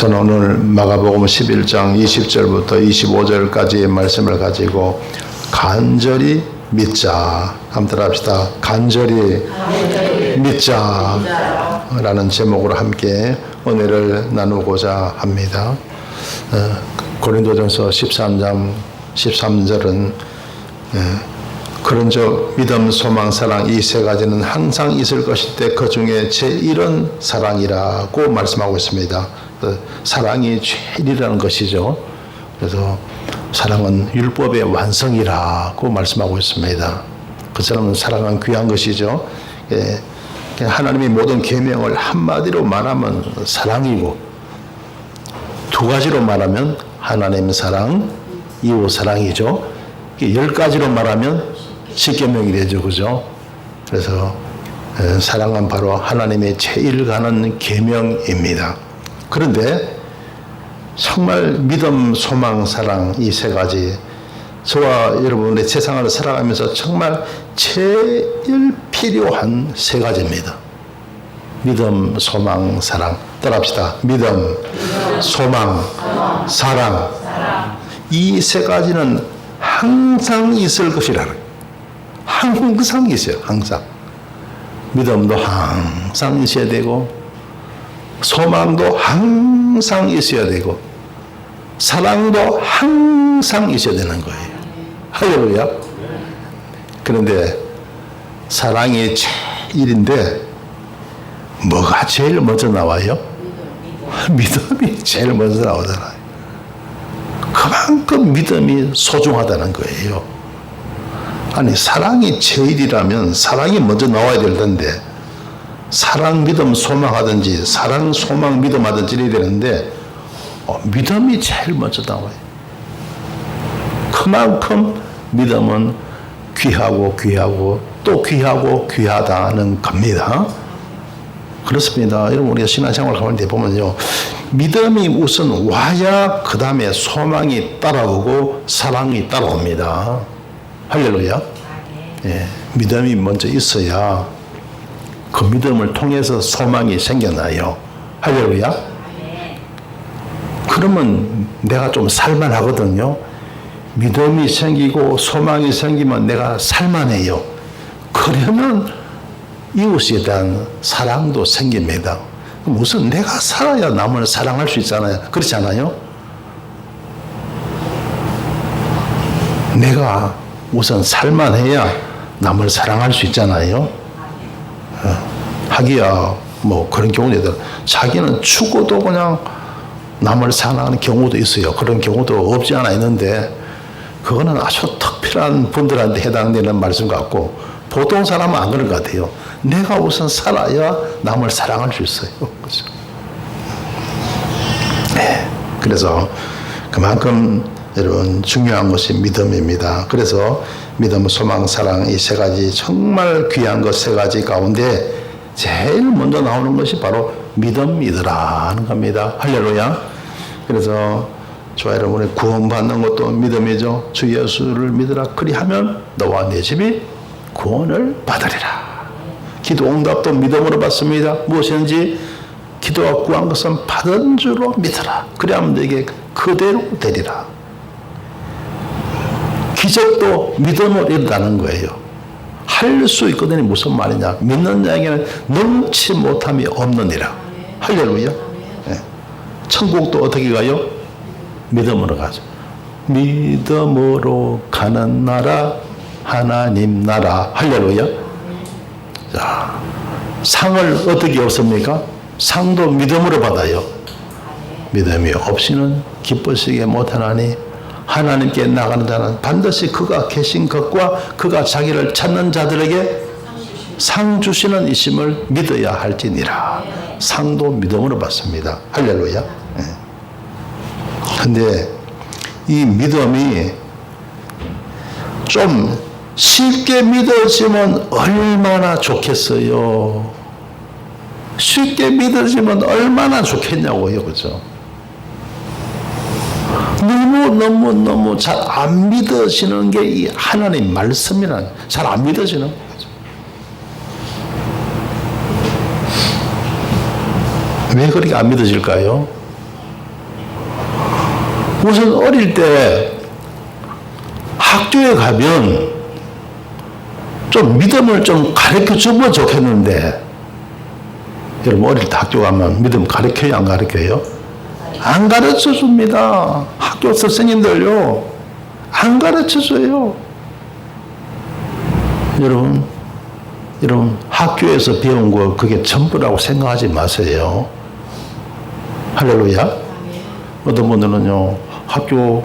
저는 오늘 마가복음 11장 20절부터 25절까지의 말씀을 가지고 간절히 믿자. 한번 합시다. 간절히 믿자 라는 제목으로 함께 은혜를 나누고자 합니다. 고린도전서 13장 13절은 그런즉 믿음, 소망, 사랑 이 세 가지는 항상 있을 것인데 그 중에 제일은 사랑이라고 말씀하고 있습니다. 사랑이 제일이라는 것이죠. 그래서 사랑은 율법의 완성이라고 말씀하고 있습니다. 그처럼 사랑은 귀한 것이죠. 하나님의 모든 계명을 한마디로 말하면 사랑이고, 두 가지로 말하면 하나님 사랑, 이웃 사랑이죠. 10가지로 말하면 십계명이 되죠. 그죠? 그래서 사랑은 바로 하나님의 제일 가는 계명입니다. 그런데 정말 믿음, 소망, 사랑 이 세 가지, 저와 여러분의 세상을 살아가면서 정말 제일 필요한 세 가지입니다. 믿음, 소망, 사랑. 따라합시다. 믿음, 소망, 사랑. 이 세 가지는 항상 있을 것이라는 거예요. 항상 있어요. 항상. 믿음도 항상 있어야 되고, 소망도 항상 있어야 되고, 사랑도 항상 있어야 되는 거예요. 할렐루야. 그런데 사랑이 제일인데 뭐가 제일 먼저 나와요? 믿음이 제일 먼저 나오잖아요. 그만큼 믿음이 소중하다는 거예요. 아니, 사랑이 제일이라면 사랑이 먼저 나와야 될 텐데, 사랑, 믿음, 소망하든지 사랑, 소망, 믿음 하든지 이래야 되는데 믿음이 제일 먼저 나와요. 그만큼 믿음은 귀하고 귀하고 또 귀하고 귀하다는 겁니다. 그렇습니다. 여러분, 우리가 신앙생활을 하는데 보면요, 믿음이 우선 와야 그 다음에 소망이 따라오고 사랑이 따라옵니다. 할렐루야. 예, 믿음이 먼저 있어야 그 믿음을 통해서 소망이 생겨나요. 할렐루야. 그러면 내가 좀 살만하거든요. 믿음이 생기고 소망이 생기면 내가 살만해요. 그러면 이웃에 대한 사랑도 생깁니다. 우선 내가 살아야 남을 사랑할 수 있잖아요. 그렇지 않아요? 내가 우선 살만해야 남을 사랑할 수 있잖아요. 하기야 뭐 그런 경우도 있다. 자기는 죽어도 그냥 남을 사랑하는 경우도 있어요. 그런 경우도 없지 않아 있는데, 그거는 아주 특별한 분들한테 해당되는 말씀 같고, 보통 사람은 안 그럴 것 같아요. 내가 우선 살아야 남을 사랑할 수 있어요. 그렇죠? 네. 그래서 그만큼 여러분 중요한 것이 믿음입니다. 그래서 믿음, 소망, 사랑 이 세 가지 정말 귀한 것 세 가지 가운데 제일 먼저 나오는 것이 바로 믿음이더라는 겁니다. 할렐루야. 그래서 저와 여러분의 구원받는 것도 믿음이죠. 주 예수를 믿으라 그리하면 너와 내 집이 구원을 받으리라. 기도 응답도 믿음으로 받습니다. 무엇인지 기도와 구한 것은 받은 줄로 믿으라. 그리하면 너에게 그대로 되리라. 기적도 믿음으로 이루다는 거예요. 할 수 있거든요. 무슨 말이냐? 믿는 자에게는 능치 못함이 없느니라. 할렐루야. 네. 천국도 어떻게 가요? 믿음으로 가죠. 믿음으로 가는 나라, 하나님 나라. 할렐루야. 자, 상을 어떻게 얻습니까? 상도 믿음으로 받아요. 믿음이 없이는 기쁘시게 못하나니 하나님께 나가는 자는 반드시 그가 계신 것과 그가 자기를 찾는 자들에게 상 주시는 이심을 믿어야 할지니라. 상도 믿음으로 받습니다. 할렐루야. 그런데 이 믿음이 좀 쉽게 믿어지면 얼마나 좋겠어요. 쉽게 믿어지면 얼마나 좋겠냐고요. 그죠? 너무 잘 안 믿어지는 게 이 하나님 말씀이란, 잘 안 믿어지는 거죠. 왜 그렇게 안 믿어질까요? 우선 어릴 때 학교에 가면 좀 믿음을 좀 가르쳐 주면 좋겠는데, 여러분 어릴 때 학교 가면 믿음 가르쳐요, 안 가르쳐요? 안 가르쳐 줍니다. 학교 선생님들요, 안 가르쳐 줘요. 여러분 학교에서 배운 거 그게 전부라고 생각하지 마세요. 할렐루야. 어떤 분들은요, 학교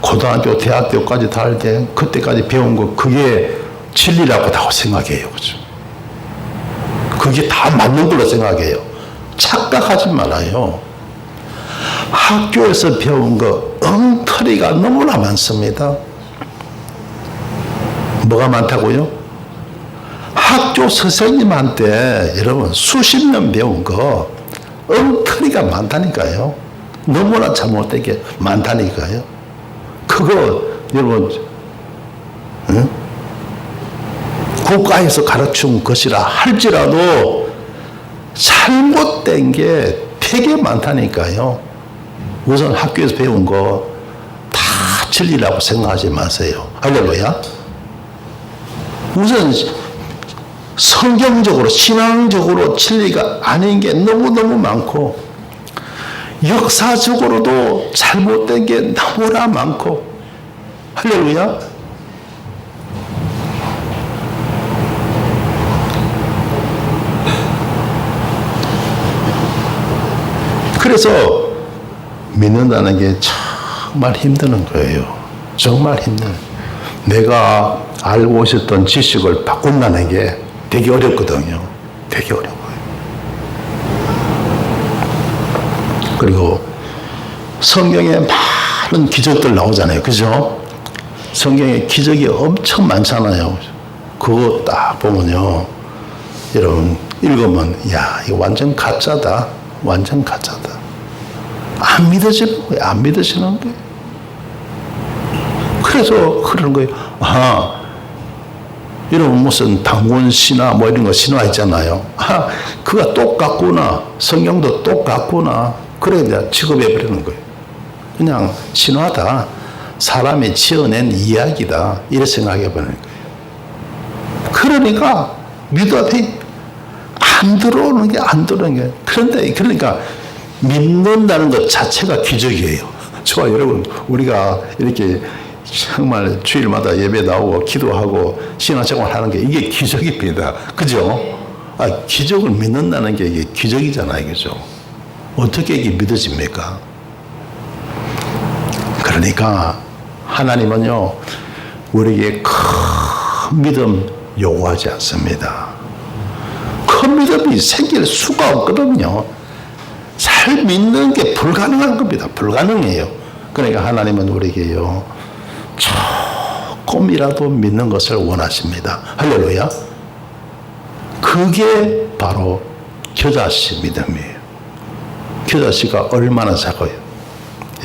고등학교, 대학교까지 다닐 때 그때까지 배운 거 그게 진리라고 다 생각해요. 그죠? 그게 다 맞는 걸로 생각해요. 착각하지 말아요. 학교에서 배운 거 엉터리가 너무나 많습니다. 뭐가 많다고요? 학교 선생님한테 여러분 수십 년 배운 거 엉터리가 많다니까요. 너무나 잘못된 게 많다니까요. 그거 여러분 국가에서 가르친 것이라 할지라도 잘못된 게 되게 많다니까요. 우선 학교에서 배운 거 다 진리라고 생각하지 마세요. 할렐루야. 우선 성경적으로 신앙적으로 진리가 아닌 게 너무너무 많고, 역사적으로도 잘못된 게 너무나 많고. 할렐루야. 그래서 믿는다는 게 정말 힘드는 거예요. 정말 힘들어요. 내가 알고 있었던 지식을 바꾼다는 게 되게 어렵거든요. 되게 어려워요. 그리고 성경에 많은 기적들 나오잖아요. 그죠? 성경에 기적이 엄청 많잖아요. 그거 딱 보면요, 여러분 읽으면 야, 이거 완전 가짜다. 완전 가짜다. 안 믿어지는 거예요. 안 믿어지는 거예요. 그래서 그러는 거예요. 여러분 무슨 당원 신화 뭐 이런 거 신화 있잖아요. 그가 똑같구나. 성경도 똑같구나. 그래 그냥 취급해 버리는 거예요. 그냥 신화다. 사람이 지어낸 이야기다. 이렇게 생각해 버리는 거예요. 그러니까 믿어도 안 들어오는 게 안 들어오는 게. 그러니까 믿는다는 것 자체가 기적이에요. 저와 여러분 우리가 이렇게 정말 주일마다 예배 나오고 기도하고 신앙생활 하는 게 이게 기적입니다. 그죠? 기적을 믿는다는 게 이게 기적이잖아요. 그죠? 어떻게 이게 믿어집니까? 그러니까 하나님은요, 우리에게 큰 믿음 요구하지 않습니다. 큰 믿음이 생길 수가 없거든요. 잘 믿는 게 불가능한 겁니다. 불가능해요. 그러니까 하나님은 우리에게요, 조금이라도 믿는 것을 원하십니다. 할렐루야. 그게 바로 겨자씨 믿음이에요. 겨자씨가 얼마나 작아요.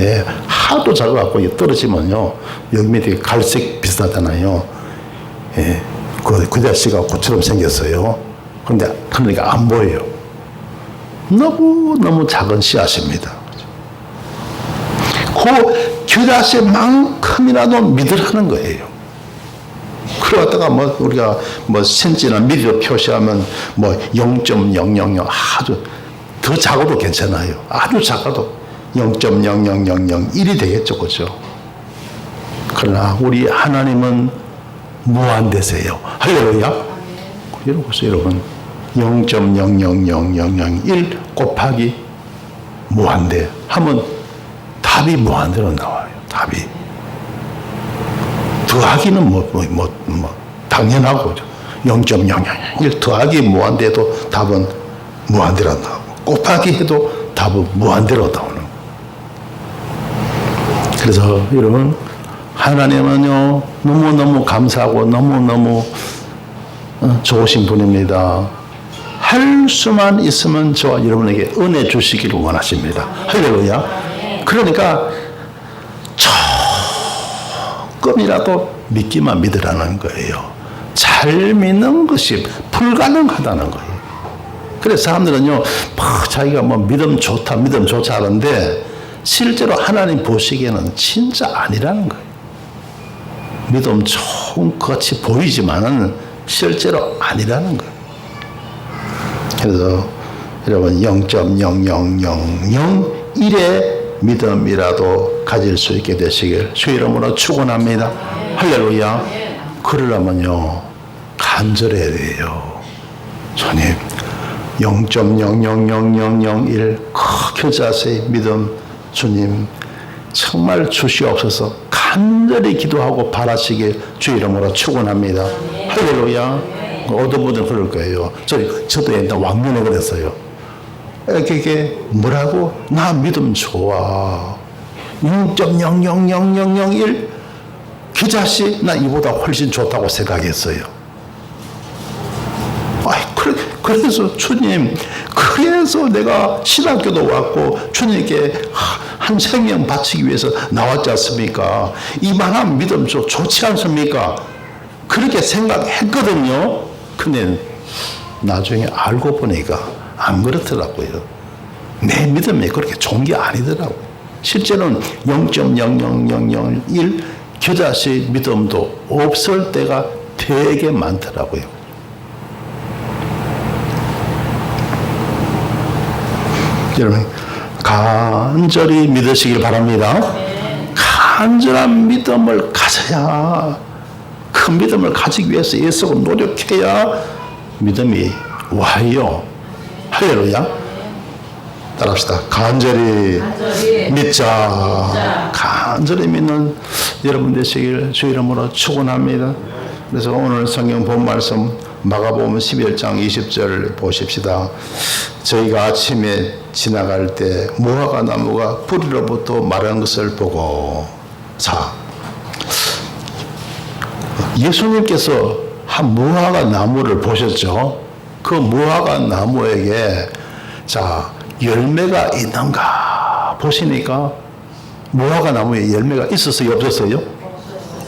예, 하도 작아갖고 떨어지면요, 여기 밑에 갈색 비슷하잖아요. 예, 그 겨자씨가 꽃처럼 생겼어요. 그러니까 안 보여요. 너무 작은 씨앗입니다. 그 겨자씨만큼이라도 믿으라는 거예요. 그러다가 우리가 센치나 미리로 표시하면 0.000 아주 더 작아도 괜찮아요. 아주 작아도 0.00001이 되겠죠. 그죠? 그러나 우리 하나님은 무한대세요. 할렐루야. 여러분 0.0000001 곱하기 무한대 하면 답이 무한대로 나와요. 답이. 더하기는 당연하고 0.001 더하기 무한대도 답은 무한대로 나오고, 곱하기 해도 답은 무한대로 나오는 거예요. 그래서 여러분 하나님은요, 너무너무 감사하고 너무너무 좋으신 분입니다. 할 수만 있으면 저와 여러분에게 은혜 주시기를 원하십니다. 할렐루야. 그러니까 조금이라도 믿기만 믿으라는 거예요. 잘 믿는 것이 불가능하다는 거예요. 그래서 사람들은요, 막 자기가 뭐 믿음 좋다, 믿음 좋다 하는데 실제로 하나님 보시기에는 진짜 아니라는 거예요. 믿음 좋은 것 같이 보이지만은 실제로 아니라는 거예요. 그래서 여러분 0.00001의 믿음이라도 가질 수 있게 되시길 주 이름으로 축원합니다. 할렐루야. 그러려면요 간절해야 돼요. 주님 0.00001 크게 자세히 믿음 주님 정말 주시옵소서 간절히 기도하고 바라시길 주 이름으로 축원합니다. 할렐루야. 어떤 분들은 그럴 거예요. 저도 옛날 왕년에 그랬어요. 이게 뭐라고? 나 믿음 좋아. 0.00001 그 자식 나 이보다 훨씬 좋다고 생각했어요. 그래서 주님, 그래서 내가 신학교도 왔고 주님께 한 생명 바치기 위해서 나왔지 않습니까? 이만한 믿음 좋지 않습니까? 그렇게 생각했거든요. 근데 나중에 알고 보니까 안 그렇더라고요. 내 믿음이 그렇게 좋은 게 아니더라고요. 실제로는 0.00001 겨자씨 믿음도 없을 때가 되게 많더라고요. 여러분 간절히 믿으시길 바랍니다. 간절한 믿음을 가져야, 그 믿음을 가지기 위해서 애쓰고 노력해야 믿음이 와요. 할렐루야. 따라합시다. 간절히 믿자. 간절히 믿는 여러분 되시길 주 이름으로 축원합니다. 그래서 오늘 성경 본 말씀 마가복음 11장 20절 보십시다. 저희가 아침에 지나갈 때 무화과 나무가 뿌리로부터 마른 것을 보고, 자, 예수님께서 한 무화과 나무를 보셨죠? 그 무화과 나무에게 자 열매가 있는가 보시니까 무화과 나무에 열매가 있었어요? 없었어요?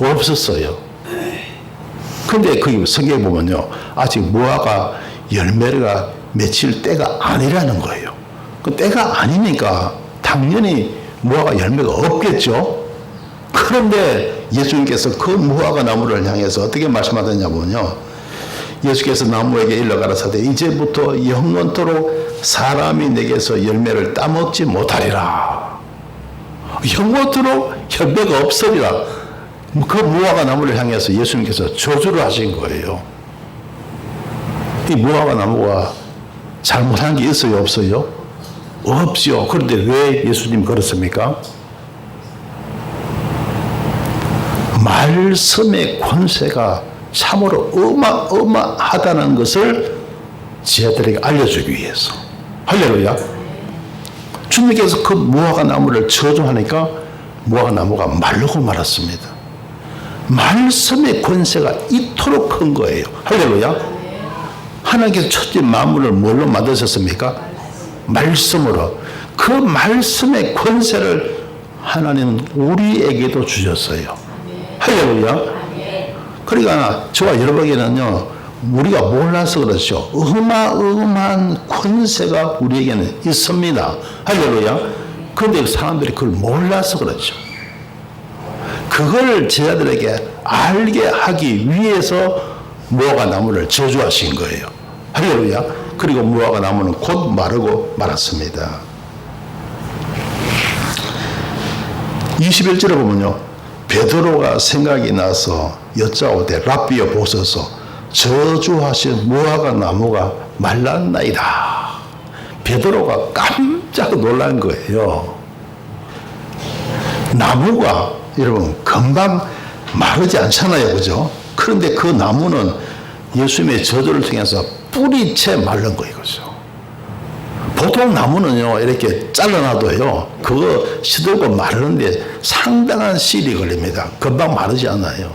없었어요. 근데 그 성경에 보면요, 아직 무화과 열매가 맺힐 때가 아니라는 거예요. 그 때가 아니니까 당연히 무화과 열매가 없겠죠. 그런데 예수님께서 그 무화과 나무를 향해서 어떻게 말씀하셨냐면요, 예수께서 나무에게 일러 가라사대 이제부터 영원토록 사람이 내게서 열매를 따먹지 못하리라. 영원토록 열매가 없으리라. 그 무화과 나무를 향해서 예수님께서 저주를 하신 거예요. 이 무화과 나무가 잘못한 게 있어요? 없어요? 없죠. 그런데 왜 예수님 그렇습니까? 말씀의 권세가 참으로 어마어마하다는 것을 지혜들에게 알려주기 위해서. 할렐루야. 주님께서 그 무화과 나무를 저주하니까 무화과 나무가 마르고 말았습니다. 말씀의 권세가 이토록 큰 거예요. 할렐루야. 하나님께서 첫째 만물을 뭘로 만드셨습니까? 말씀으로. 그 말씀의 권세를 하나님은 우리에게도 주셨어요. 할렐루야. 그러니까 저와 여러분에게는요, 우리가 몰라서 그렇죠. 어마어마한 권세가 우리에게는 있습니다. 할렐루야. 그런데 사람들이 그걸 몰라서 그렇죠. 그걸 제자들에게 알게 하기 위해서 무화과 나무를 저주하신 거예요. 할렐루야. 그리고 무화과 나무는 곧 마르고 말았습니다. 21절에 보면요, 베드로가 생각이 나서 여짜오되 랍비여 보소서 저주하신 무화과 나무가 말랐나이다. 베드로가 깜짝 놀란 거예요. 나무가 여러분 금방 마르지 않잖아요, 그죠? 그런데 그 나무는 예수님의 저주를 통해서 뿌리채 마른 거예요, 그죠? 보통 나무는요, 이렇게 잘라놔도요, 그거 시들고 마르는데 상당한 시일이 걸립니다. 금방 마르지 않아요.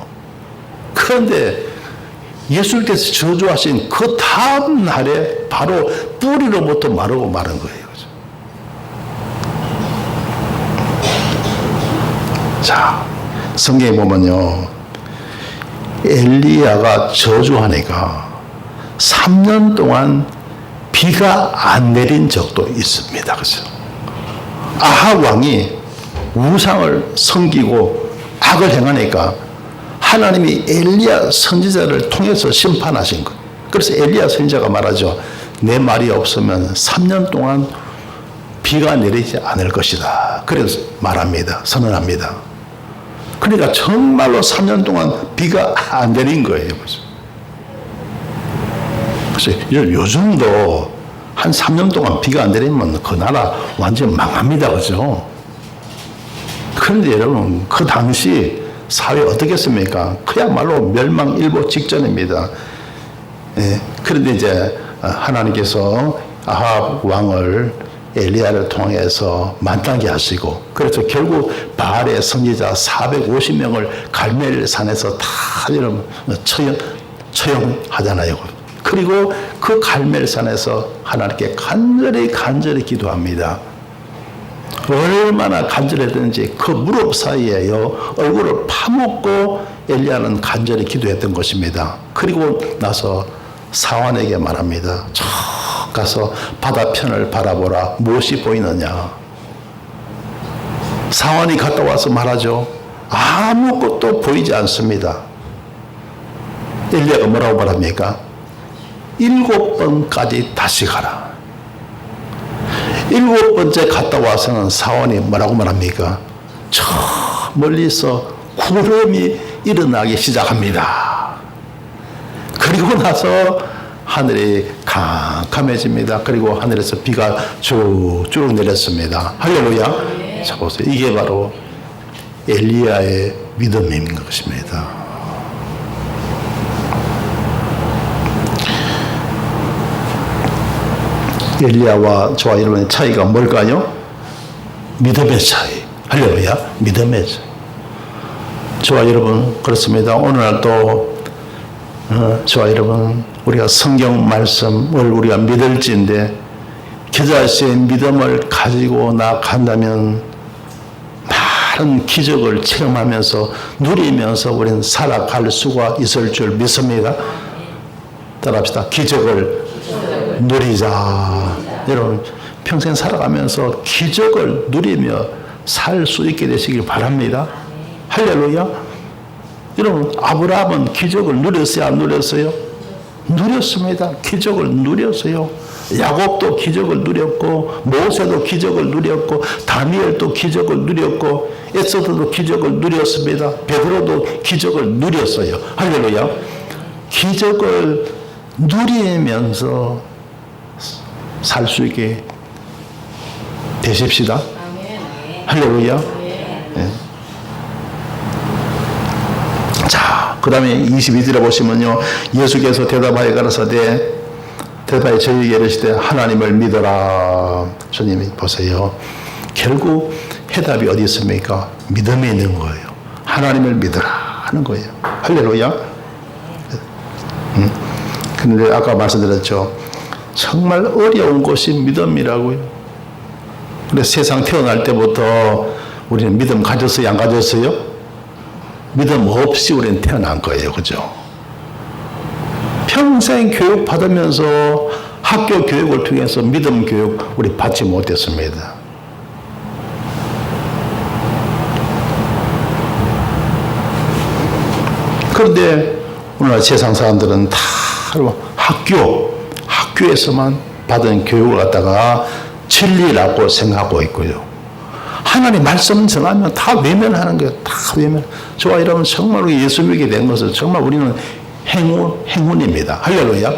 그런데 예수님께서 저주하신 그 다음 날에 바로 뿌리로부터 마르고 마른 거예요. 그죠? 자, 성경에 보면요, 엘리야가 저주하니까 3년 동안 비 비가 안 내린 적도 있습니다. 그죠? 아합 왕이 우상을 섬기고 악을 행하니까 하나님이 엘리야 선지자를 통해서 심판하신 것. 그래서 엘리야 선지자가 말하죠. 내 말이 없으면 3년 동안 비가 내리지 않을 것이다. 그래서 말합니다. 선언합니다. 그러니까 정말로 3년 동안 비가 안 내린 거예요. 그래서 요즘도 한 3년 동안 비가 안 내리면 그 나라 완전 망합니다. 그죠? 그런데 여러분, 그 당시 사회 어떻겠습니까? 그야말로 멸망일보 직전입니다. 예, 그런데 이제 하나님께서 아합 왕을 엘리야를 통해서 만나게 하시고, 그래서 결국 바알의 선지자 450명을 갈멜산에서 다 여러분 처형하잖아요. 그리고 그 갈멜산에서 하나님께 간절히 기도합니다. 얼마나 간절했든지 그 무릎 사이에요 얼굴을 파묻고 엘리야는 간절히 기도했던 것입니다. 그리고 나서 사환에게 말합니다. 저 가서 바다편을 바라보라. 무엇이 보이느냐. 사환이 갔다 와서 말하죠. 아무것도 보이지 않습니다. 엘리야가 뭐라고 말합니까? 7번까지 다시 가라. 7번째 갔다 와서는 사원이 뭐라고 말합니까? 저 멀리서 구름이 일어나기 시작합니다. 그리고 나서 하늘이 캄캄해집니다. 그리고 하늘에서 비가 쭉쭉 내렸습니다. 할렐루야. 자 보세요. 이게 바로 엘리야의 믿음인 것입니다. 엘리야와 저와 여러분의 차이가 뭘까요? 믿음의 차이. 할렐루야. 믿음의 차이. 저와 여러분 그렇습니다. 오늘날도 저와 여러분 우리가 성경 말씀을 우리가 믿을지인데 겨자씨의 믿음을 가지고 나간다면 많은 기적을 체험하면서 누리면서 우리는 살아갈 수가 있을 줄 믿습니다. 따라합시다. 기적을 누리자. 여러분 평생 살아가면서 기적을 누리며 살 수 있게 되시길 바랍니다. 할렐루야. 여러분 아브라함은 기적을 누렸어요? 안 누렸어요? 누렸습니다. 기적을 누렸어요. 야곱도 기적을 누렸고 모세도 기적을 누렸고 다니엘도 기적을 누렸고 에스더도 기적을 누렸습니다. 베드로도 기적을 누렸어요. 할렐루야. 기적을 누리면서 살 수 있게 되십시다. 할렐루야. 네. 자, 그 다음에 22절에 보시면요. 예수께서 대답하여 가라사대 대답하여 저희에게 이르시되 하나님을 믿어라. 주님이 보세요. 결국 해답이 어디 있습니까? 믿음에 있는 거예요. 하나님을 믿어라 하는 거예요. 할렐루야. 그런데 아까 말씀드렸죠. 정말 어려운 것이 믿음이라고요. 근데 세상 태어날 때부터 우리는 믿음 가졌어요? 안 가졌어요? 믿음 없이 우리는 태어난 거예요. 그죠? 평생 교육 받으면서 학교 교육을 통해서 믿음 교육 우리 받지 못했습니다. 그런데 오늘 세상 사람들은 다 학교에서만 받은 교육을 갖다가 진리라고 생각하고 있고요. 하나님 말씀 전하면 다 외면하는 거예요. 다 외면. 저와 여러분 정말로 예수 믿게 된 것은 정말 우리는 행운입니다. 할렐루야.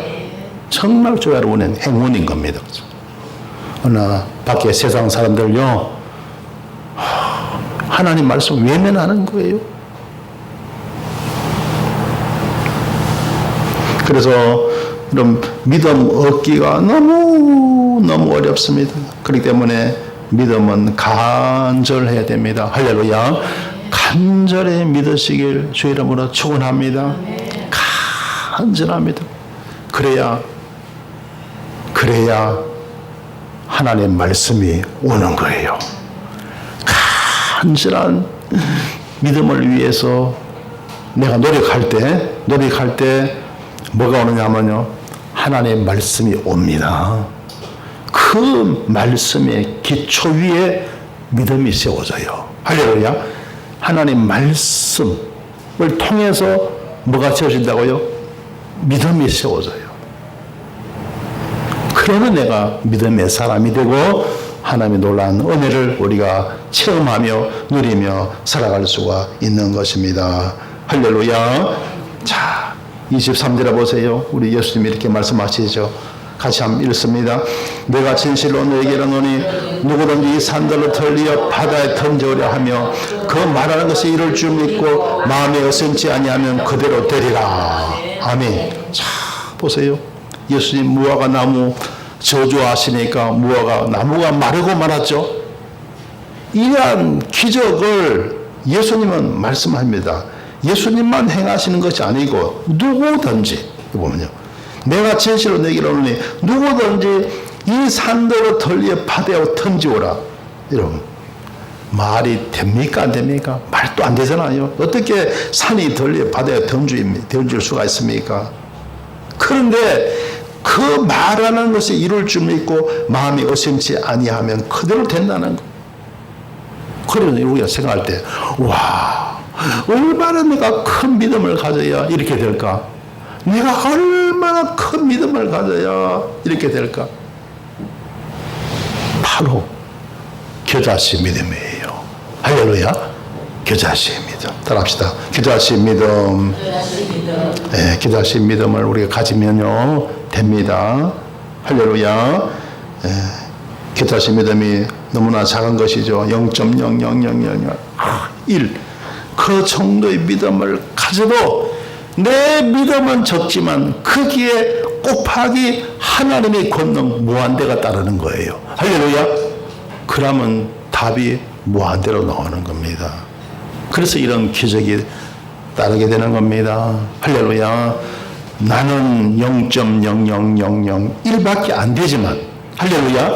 정말 저와 여러분은 행운인 겁니다. 그러나 밖에 세상 사람들요 하나님 말씀 외면하는 거예요. 그래서 이런 믿음 얻기가 너무 어렵습니다. 그렇기 때문에 믿음은 간절해야 됩니다. 할렐루야. 간절히 믿으시길 주 이름으로 축원합니다. 간절합니다. 그래야 하나님의 말씀이 오는 거예요. 간절한 믿음을 위해서 내가 노력할 때 뭐가 오느냐면요. 하나님의 말씀이 옵니다. 그 말씀의 기초 위에 믿음이 세워져요. 할렐루야. 하나님 말씀을 통해서 뭐가 세워진다고요? 믿음이 세워져요. 그러면 내가 믿음의 사람이 되고 하나님의 놀라운 은혜를 우리가 체험하며 누리며 살아갈 수가 있는 것입니다. 할렐루야. 자, 23절에 보세요. 우리 예수님이 이렇게 말씀하시죠. 같이 한번 읽습니다. 내가 진실로 너에게 이르노니 누구든지 이 산들로 털리어 바다에 던져오려 하며 그 말하는 것이 이룰 줄 믿고 마음에 어선치 아니하면 그대로 되리라. 아멘. 자, 보세요. 예수님 무화과 나무 저주하시니까 무화과 나무가 마르고 말았죠. 이러한 기적을 예수님은 말씀합니다. 예수님만 행하시는 것이 아니고 누구든지 보면요. 내가 진실로 내게 이르노니 누구든지 이 산대로 털리어 바다에 던지오라. 여러분 말이 됩니까 안 됩니까? 말도 안 되잖아요. 어떻게 산이 털리어 바다에 던질 수가 있습니까? 그런데 그 말하는 것이 이룰 줄 믿고 마음이 의심치 아니하면 그대로 된다는 거. 그래서 우리가 생각할 때 와, 얼마나 내가 큰 믿음을 가져야 이렇게 될까? 내가 얼마나 큰 믿음을 가져야 이렇게 될까? 바로 겨자씨 믿음이에요. 할렐루야. 겨자씨 믿음. 따라합시다. 겨자씨 믿음. 네, 겨자씨 믿음을 우리가 가지면요 됩니다. 할렐루야. 네, 겨자씨 믿음이 너무나 작은 것이죠. 0.00001. 그 정도의 믿음을 가져도 내 믿음은 적지만 거기에 곱하기 하나님의 권능 무한대가 따르는 거예요. 할렐루야. 그러면 답이 무한대로 나오는 겁니다. 그래서 이런 기적이 따르게 되는 겁니다. 할렐루야. 나는 0.00001밖에 안 되지만 할렐루야.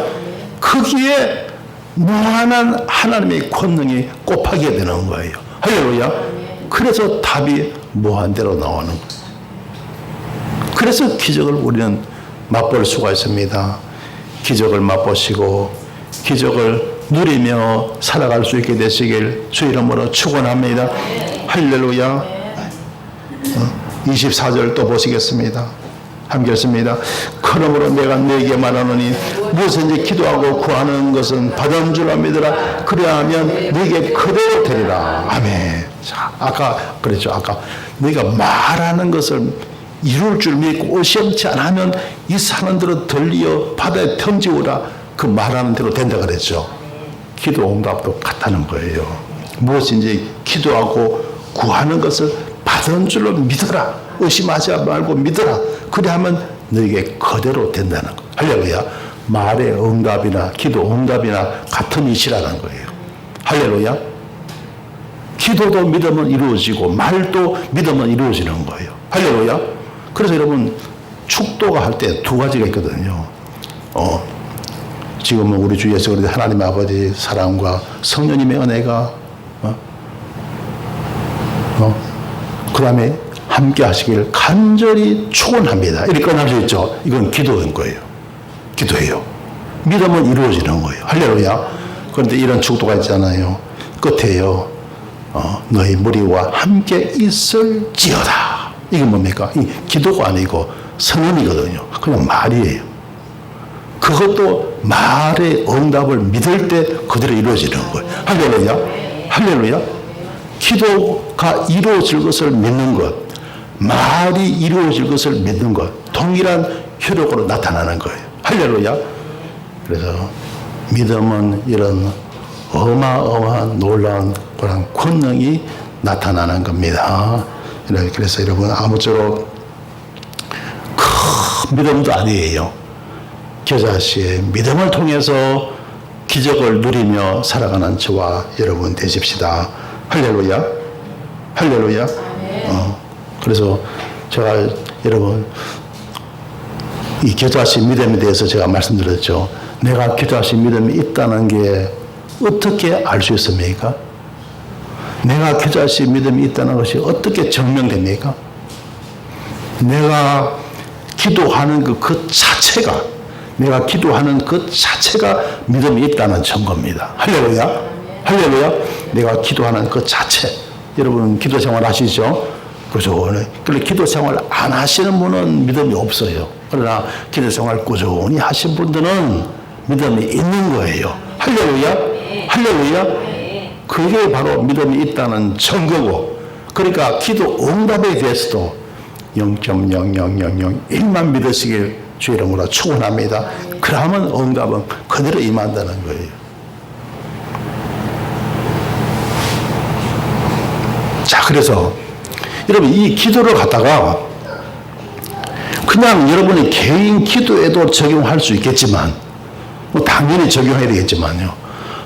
거기에 무한한 하나님의 권능이 곱하게 되는 거예요. 할렐루야. 그래서 답이 무한대로 나오는 거예요. 그래서 기적을 우리는 맛볼 수가 있습니다. 기적을 맛보시고 기적을 누리며 살아갈 수 있게 되시길 주 이름으로 축원합니다. 할렐루야. 24절 또 보시겠습니다. 함께 읽습니다. 그러므로 내가 너에게 말하노니 무엇인지 기도하고 구하는 것은 받은 줄 믿으라. 그래야하면 너에게 그대로 되리라. 아멘. 자, 아까 그랬죠. 아까 너희가 말하는 것을 이룰 줄 믿고 의심치 않으면 이 사람들은 덜리어 바다에 던지오라. 그 말하는 대로 된다 그랬죠. 기도 응답도 같다는 거예요. 무엇인지 기도하고 구하는 것을 받은 줄로 믿어라. 의심하지 말고 믿어라. 그래야하면 너에게 그대로 된다는 거. 할렐루야. 말의 응답이나 기도 응답이나 같은 이치라는 거예요. 할렐루야. 기도도 믿으면 이루어지고 말도 믿으면 이루어지는 거예요. 할렐루야. 그래서 여러분 축도가 할 때 두 가지가 있거든요. 지금은 우리 주 예수 그리스도 하나님 아버지 사랑과 성령님의 은혜가 그 다음에 함께 하시길 간절히 축원합니다. 이렇게 끝날 수 있죠. 이건 기도인 거예요. 기도예요. 믿으면 이루어지는 거예요. 할렐루야. 그런데 이런 축도가 있잖아요. 끝에요. 너희 무리와 함께 있을지어다. 이게 뭡니까? 이 기도가 아니고 선언이거든요. 그냥 말이에요. 그것도 말의 응답을 믿을 때 그대로 이루어지는 거예요. 할렐루야. 할렐루야. 기도가 이루어질 것을 믿는 것, 말이 이루어질 것을 믿는 것, 동일한 효력으로 나타나는 거예요. 할렐루야. 그래서 믿음은 이런 어마어마한 놀라운 그런 권능이 나타나는 겁니다. 그래서 여러분 아무쪼록 큰 믿음도 아니에요. 겨자씨의 믿음을 통해서 기적을 누리며 살아가는 저와 여러분 되십시다. 할렐루야. 할렐루야. 그래서 제가 여러분 이 겨자씨 믿음에 대해서 제가 말씀드렸죠. 내가 겨자씨 믿음이 있다는 게 어떻게 알 수 있습니까? 내가 겨자씨 믿음이 있다는 것이 어떻게 증명됩니까? 내가 기도하는 그 자체가, 내가 기도하는 그 자체가 믿음이 있다는 증거입니다. 할렐루야. 할렐루야. 내가 기도하는 그 자체. 여러분 기도 생활 하시죠? 그죠? 그런데 기도 생활 안 하시는 분은 믿음이 없어요. 그러나 기도 생활 꾸준히 하신 분들은 믿음이 있는 거예요. 할렐루야. 할렐루야. 그게 바로 믿음이 있다는 증거고, 그러니까 기도 응답에 대해서도 0.00001만 믿으시길 주 이름으로 축원합니다. 그러면 응답은 그대로 임한다는 거예요. 자, 그래서 여러분 이 기도를 갖다가 그냥 여러분의 개인 기도에도 적용할 수 있겠지만, 뭐 당연히 적용해야 되겠지만요,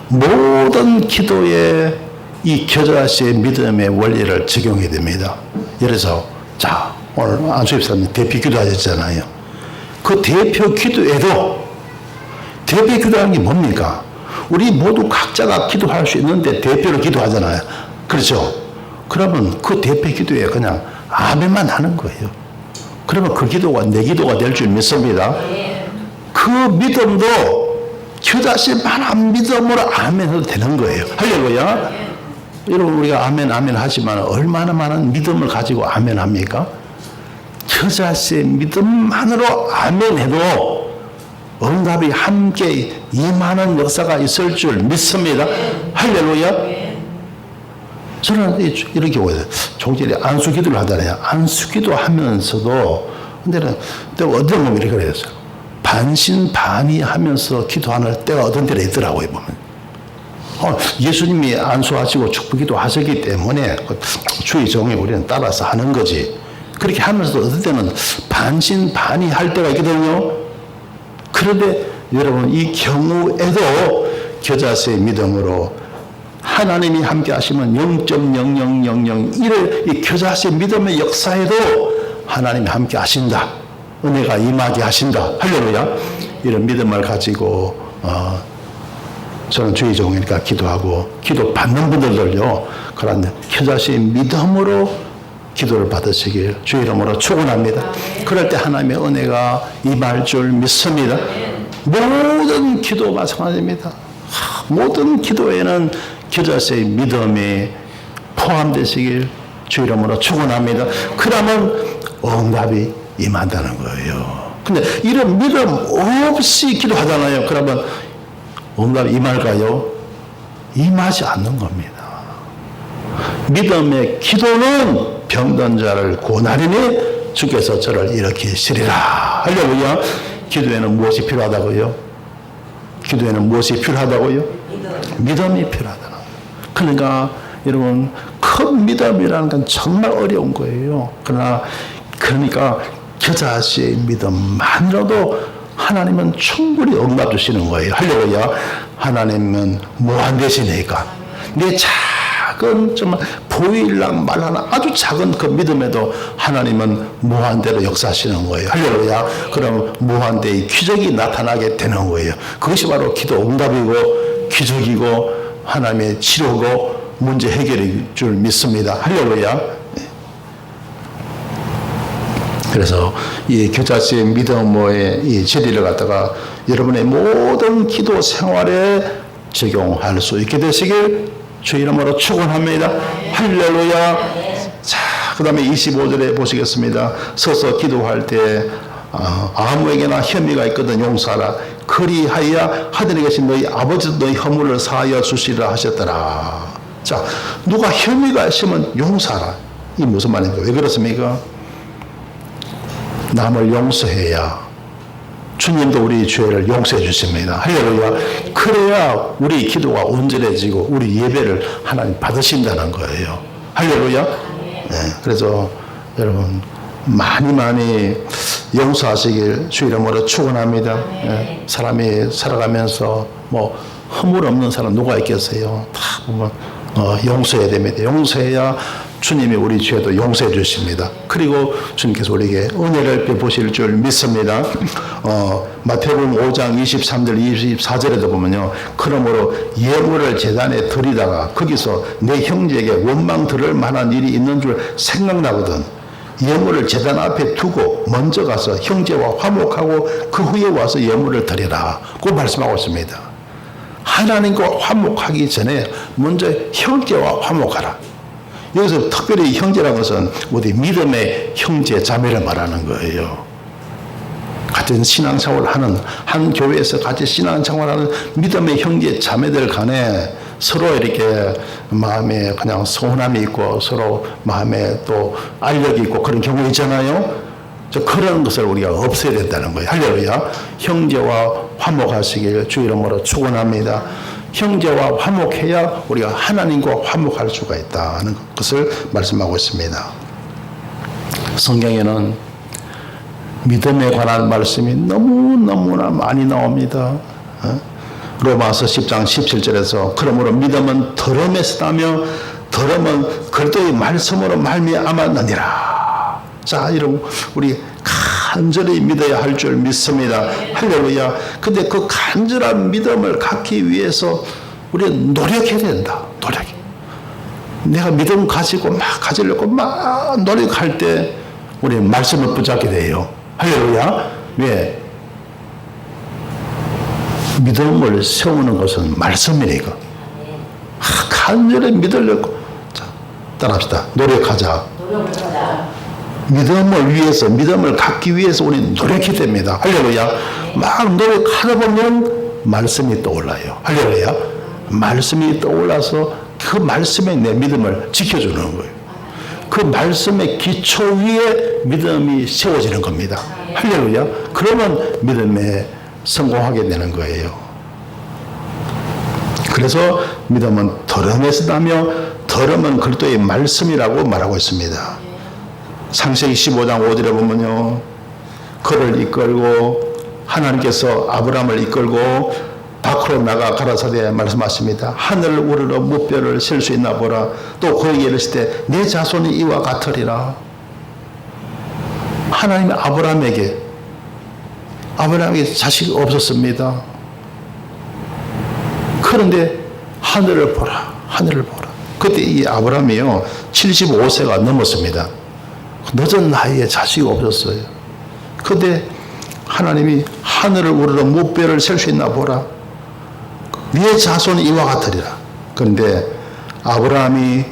모든 기도에 이 겨자씨의 믿음의 원리를 적용해야 됩니다. 예를 들어서 자, 오늘 안수 집사님 대표 기도하셨잖아요. 그 대표 기도에도, 대표 기도하는 게 뭡니까? 우리 모두 각자가 기도할 수 있는데 대표로 기도하잖아요. 그렇죠? 그러면 그 대표 기도에 그냥 아멘만 하는 거예요. 그러면 그 기도가 내 기도가 될 줄 믿습니다. 그 믿음도 겨자씨만한 믿음으로 아멘해도 되는 거예요. 할렐루야. 여러분 우리가 아멘 아멘 하지만 얼마나 많은 믿음을 가지고 아멘 합니까? 겨자씨의 믿음만으로 아멘해도 응답이 함께 임하는 역사가 있을 줄 믿습니다. 할렐루야. 저는 이런 경우에 종전에 안수기도를 하잖아요. 안수기도 하면서도 근데는 어떤 놈이 이렇게 그랬어요. 반신반의하면서 기도하는 때가 어떤 때가 있더라고요. 보면 예수님이 안수하시고 축복기도 하셨기 때문에 주의 정에 우리는 따라서 하는 거지. 그렇게 하면서도 어떤 때는 반신반의할 때가 있거든요. 그런데 여러분 이 경우에도 겨자씨의 믿음으로 하나님이 함께 하시면 0.00001의 이 겨자씨의 믿음의 역사에도 하나님이 함께 하신다. 은혜가 임하게 하신다. 할렐루야. 이런 믿음을 가지고 저는 주의 종이니까 기도하고 기도 받는 분들도요, 그런 겨자씨의 믿음으로 기도를 받으시길 주 이름으로 축원합니다. 그럴 때 하나님의 은혜가 임할 줄 믿습니다. 모든 기도 마찬가지입니다. 모든 기도에는 겨자씨의 믿음이 포함되시길 주 이름으로 축원합니다. 그러면 응답이 임한다는 거예요. 근데 이런 믿음 없이 기도하잖아요. 그러면 응답이 임할까요? 임하지 않는 겁니다. 믿음의 기도는 병든 자를 구원하리니 주께서 저를 일으키시리라. 할렐루야. 기도에는 무엇이 필요하다고요? 기도에는 무엇이 필요하다고요? 믿음이 필요하다. 그러니까 여러분 큰 믿음이라는 건 정말 어려운 거예요. 그러니까 겨자씨의 믿음만으로도 하나님은 충분히 응답 주시는 거예요. 할렐루야. 하나님은 무한되시니까 내 작은 정말 보일랑 말하나 아주 작은 그 믿음에도 하나님은 무한대로 역사하시는 거예요. 할렐루야. 그럼 무한대의 기적이 나타나게 되는 거예요. 그것이 바로 기도 응답이고 기적이고 하나님의 치료고 문제 해결일 줄 믿습니다. 할렐루야. 그래서 이 겨자씨의 믿음의 이 진리를 갖다가 여러분의 모든 기도 생활에 적용할 수 있게 되시길 주 이름으로 축원합니다. 할렐루야. 자, 그 다음에 25절에 보시겠습니다. 서서 기도할 때 아무에게나 혐의가 있거든 용서하라. 그리하여 하늘에 계신 너희 아버지도 너희 허물을 사하여 주시리라 하셨더라. 자, 누가 혐의가 있으면 용서하라. 이 무슨 말입니까? 왜 그렇습니까? 남을 용서해야 주님도 우리 죄를 용서해 주십니다. 할렐루야. 그래야 우리 기도가 온전해지고 우리 예배를 하나님 받으신다는 거예요. 할렐루야. 네, 그래서 여러분 많이 용서하시길 주 이름으로 축원합니다. 네, 사람이 살아가면서 뭐 허물 없는 사람 누가 있겠어요? 다 보면 용서해야 됩니다. 용서해야 주님이 우리 죄도 용서해 주십니다. 그리고 주님께서 우리에게 은혜를 베푸실 줄 믿습니다. 마태복음 5장 23절 24절에도 보면요. 그러므로 예물을 제단에 드리다가 거기서 내 형제에게 원망 들을 만한 일이 있는 줄 생각나거든 예물을 제단 앞에 두고 먼저 가서 형제와 화목하고 그 후에 와서 예물을 드리라. 그 말씀하고 있습니다. 하나님과 화목하기 전에 먼저 형제와 화목하라. 여기서 특별히 형제라는 것은 우리 믿음의 형제 자매를 말하는 거예요. 같은 신앙생활을 하는 한 교회에서 같이 신앙생활하는 믿음의 형제 자매들 간에 서로 이렇게 마음에 그냥 서운함이 있고 서로 마음에 또 알력이 있고 그런 경우 있잖아요. 그런 것을 우리가 없애야 된다는 거예요. 할렐루야. 형제와 화목하시길 주 이름으로 축원합니다. 형제와 화목해야 우리가 하나님과 화목할 수가 있다는 것을 말씀하고 있습니다. 성경에는 믿음에 관한 말씀이 너무너무나 많이 나옵니다. 로마서 10장 17절에서 그러므로 믿음은 덜음에서 나며 덜음은 그리스도의 말씀으로 말미암았느니라. 자, 이런 우리 간절히 믿어야 할 줄 믿습니다. 할렐루야. 근데 그 간절한 믿음을 갖기 위해서 우리는 노력해야 된다. 노력. 내가 믿음 가지고 막 가지려고 막 노력할 때 우리는 말씀을 붙잡게 돼요. 할렐루야. 왜? 믿음을 세우는 것은 말씀이니까. 간절히 믿으려고. 자, 따라합시다. 노력하자. 믿음을 위해서, 믿음을 갖기 위해서 우리는 노력해야 됩니다. 할렐루야. 막 노력하다 보면 말씀이 떠올라요. 할렐루야. 말씀이 떠올라서 그 말씀에 내 믿음을 지켜주는 거예요. 그 말씀의 기초 위에 믿음이 세워지는 겁니다. 할렐루야. 그러면 믿음에 성공하게 되는 거예요. 그래서 믿음은 덜음에서 나며 덜음은 그리스도의 말씀이라고 말하고 있습니다. 창세기 15장 5절에 보면요, 그를 이끌고 하나님께서 아브라함을 이끌고 밖으로 나가 가라사대 말씀하십니다. 하늘을 우러러 무뼈를 셀 수 있나 보라. 또 그에게 이르실 때 내 자손이 이와 같으리라. 하나님이 아브라함에게 자식이 없었습니다. 그런데 하늘을 보라, 하늘을 보라. 그때 이 아브라함이요 75세가 넘었습니다. 늦은 나이에 자식이 없었어요. 그런데 하나님이 하늘을 우러러 무뼈를 셀 수 있나 보라. 네 자손이 이와 같으리라. 그런데 아브라함이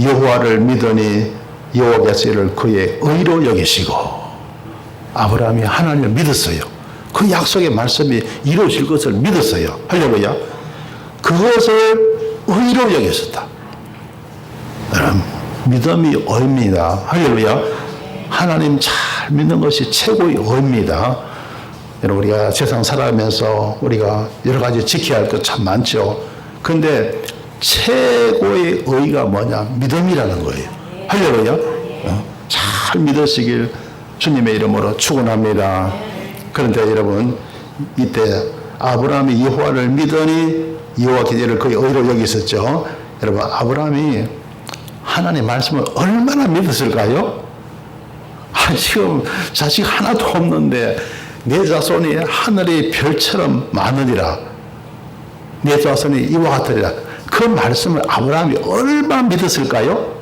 여호와를 믿으니 여호와께서 이를 그의 의로 여기시고, 아브라함이 하나님을 믿었어요. 그 약속의 말씀이 이루어질 것을 믿었어요. 할렐루야. 그것을 의로 여겼었다. 여러분, 믿음이 의입니다. 할렐루야. 하나님 잘 믿는 것이 최고의 의입니다. 여러분, 우리가 세상 살아가면서 우리가 여러 가지 지켜야 할 것 참 많죠. 그런데 최고의 의가 뭐냐? 믿음이라는 거예요. 할렐루야. 잘 믿으시길 주님의 이름으로 축원합니다. 그런데 여러분, 이때 아브라함이 여호와를 믿으니 여호와께서 이를 그의 의로 여기셨죠. 여러분, 아브라함이 하나님의 말씀을 얼마나 믿었을까요? 지금 자식 하나도 없는데 내 자손이 하늘의 별처럼 많으리라. 내 자손이 이와 같으리라. 그 말씀을 아브라함이 얼마나 믿었을까요?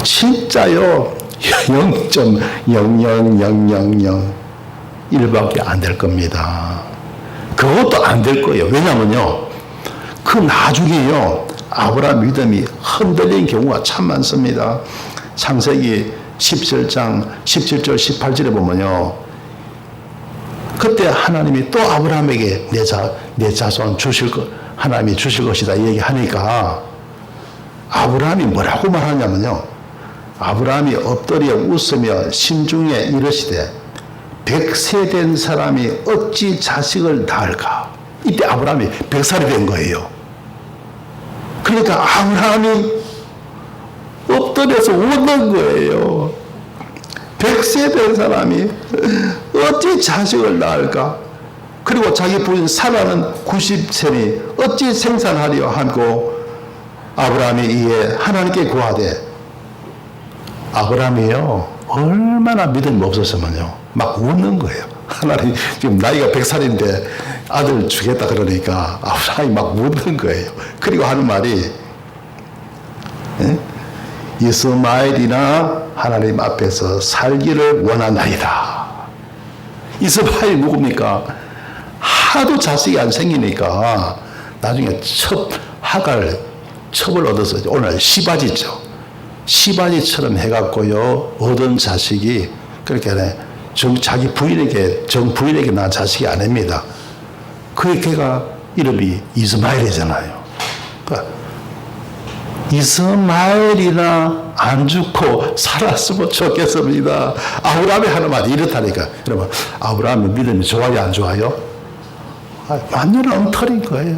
진짜요 0.00001밖에 안 될 겁니다. 그것도 안 될 거예요. 왜냐면요, 그 나중에요 아브라함 믿음이 흔들린 경우가 참 많습니다. 창세기 17장 17절 18절에 보면요, 그때 하나님이 또 아브라함에게 내 자손 주실 것, 하나님이 주실 것이다 얘기하니까 아브라함이 뭐라고 말하냐면요, 아브라함이 엎드려 웃으며 심중에 이르시되 100세 된 사람이 어찌 자식을 낳을까. 이때 아브라함이 100살이 된 거예요. 그러니까 아브라함이 엎드려서 우는 거예요. 100세 된 사람이 어찌 자식을 낳을까. 그리고 자기 부인 사라는 90세니 어찌 생산하리요 하고 아브라함이 이에 하나님께 구하되, 아브라함이요 얼마나 믿음이 없었으면요 막 웃는 거예요. 하나님 지금 나이가 100살인데 아들 주겠다 그러니까 아브라함이 막 웃는 거예요. 그리고 하는 말이 이스마엘이나 하나님 앞에서 살기를 원하나이다. 이스마엘이 누굽니까? 하도 자식이 안 생기니까 나중에 하갈 첩을 얻어서 오늘 시바지죠. 시바지처럼 해갖고요 얻은 자식이 그렇게 자기 부인에게 정부인에게 낳은 자식이 아닙니다. 그 걔가 이름이 이스마엘이잖아요. 그러니까 이스마엘이나 안 죽고 살았으면 좋겠습니다. 아브라함이 하는 말이 이렇다니까. 여러분, 아브라함의 믿음이 좋아요, 안 좋아요? 완전 엉터리인 거예요.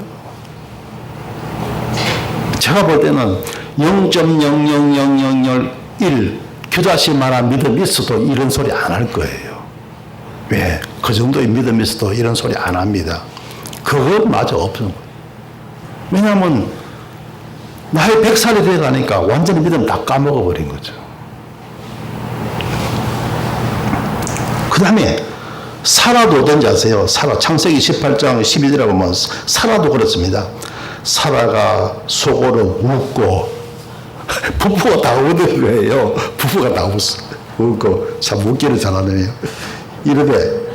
제가 볼 때는 0.00001 규다시 말한 믿음이 있어도 이런 소리 안 할 거예요. 왜? 그 정도의 믿음이 있어도 이런 소리 안 합니다. 그것마저 없는 거예요. 왜냐하면 나이 100살이 돼가니까 완전히 믿음 다 까먹어버린 거죠. 그 다음에 사라도 어떤지 아세요? 사라, 창세기 18장 12절에 보면 사라도 그렇습니다. 사라가 속으로 웃고 부부가 다 웃는 거예요. 부부가 다 웃고 참 웃기를 잘하네요. 이르되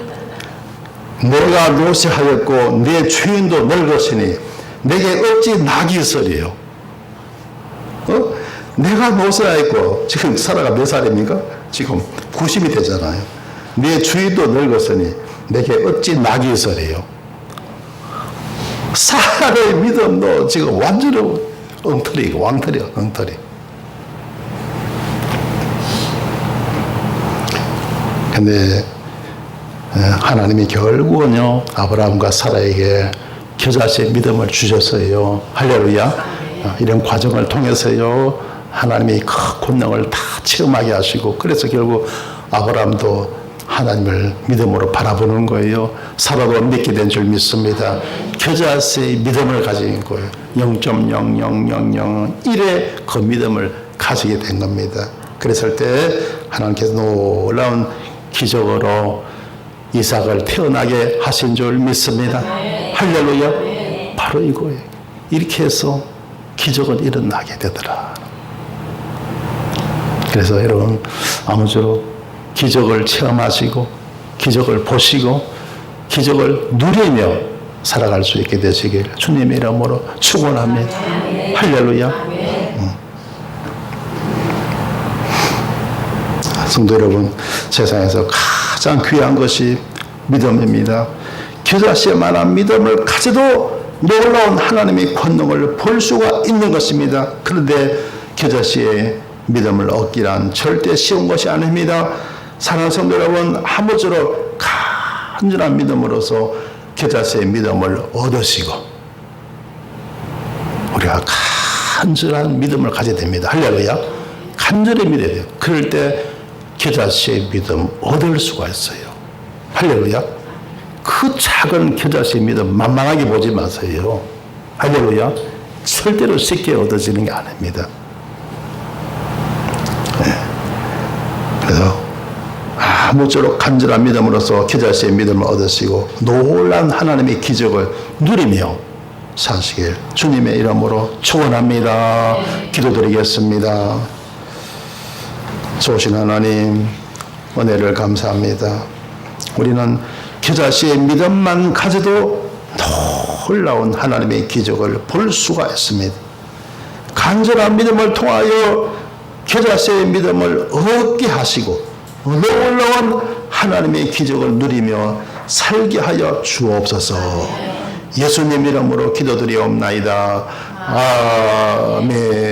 내가 노쇠하였고 내 주인도 늙었으니 내게 어찌 낙이 있으리요? 내가 노쇠하였고 지금 사라가 몇 살입니까? 지금 90이 되잖아요. 내 주인도 늙었으니 내게 어찌 낙이 있으리요? 사라의 믿음도 지금 완전히 엉터리고 왕터리야, 엉터리. 근데 하나님이 결국은요 아브라함과 사라에게 겨자씨의 믿음을 주셨어요. 할렐루야. 이런 과정을 통해서요 하나님이 그 권능을 다 체험하게 하시고 그래서 결국 아브라함도 하나님을 믿음으로 바라보는 거예요. 사라도 믿게 된 줄 믿습니다. 겨자씨의 믿음을 가진 거예요. 0.00001의 그 믿음을 가지게 된 겁니다. 그랬을 때 하나님께서 놀라운 기적으로 이삭을 태어나게 하신 줄 믿습니다. 할렐루야. 바로 이거예요. 이렇게 해서 기적은 일어나게 되더라. 그래서 여러분 아무쪼록 기적을 체험하시고 기적을 보시고 기적을 누리며 살아갈 수 있게 되시길 주님의 이름으로 축원합니다. 할렐루야. 성도 여러분, 세상에서 가장 귀한 것이 믿음입니다. 겨자씨에 말한 믿음을 가져도 놀라운 하나님의 권능을 볼 수가 있는 것입니다. 그런데 겨자씨의 믿음을 얻기란 절대 쉬운 것이 아닙니다. 사랑하는 성도 여러분, 아무쪼록 간절한 믿음으로서 겨자씨의 믿음을 얻으시고 우리가 간절한 믿음을 가져야 됩니다. 할렐루야. 간절히 믿어야 돼요. 그럴 때 겨자씨의 믿음 얻을 수가 있어요. 할렐루야. 그 작은 겨자씨의 믿음 만만하게 보지 마세요. 할렐루야. 절대로 쉽게 얻어지는 게 아닙니다. 네. 그래서 아무쪼록 간절한 믿음으로써 겨자씨의 믿음을 얻으시고 놀란 하나님의 기적을 누리며 사시길 주님의 이름으로 축원합니다. 기도드리겠습니다. 좋으신 하나님, 은혜를 감사합니다. 우리는 겨자씨의 믿음만 가져도 놀라운 하나님의 기적을 볼 수가 있습니다. 간절한 믿음을 통하여 겨자씨의 믿음을 얻게 하시고 놀라운 하나님의 기적을 누리며 살게 하여 주옵소서. 예수님 이름으로 기도드리옵나이다. 아멘.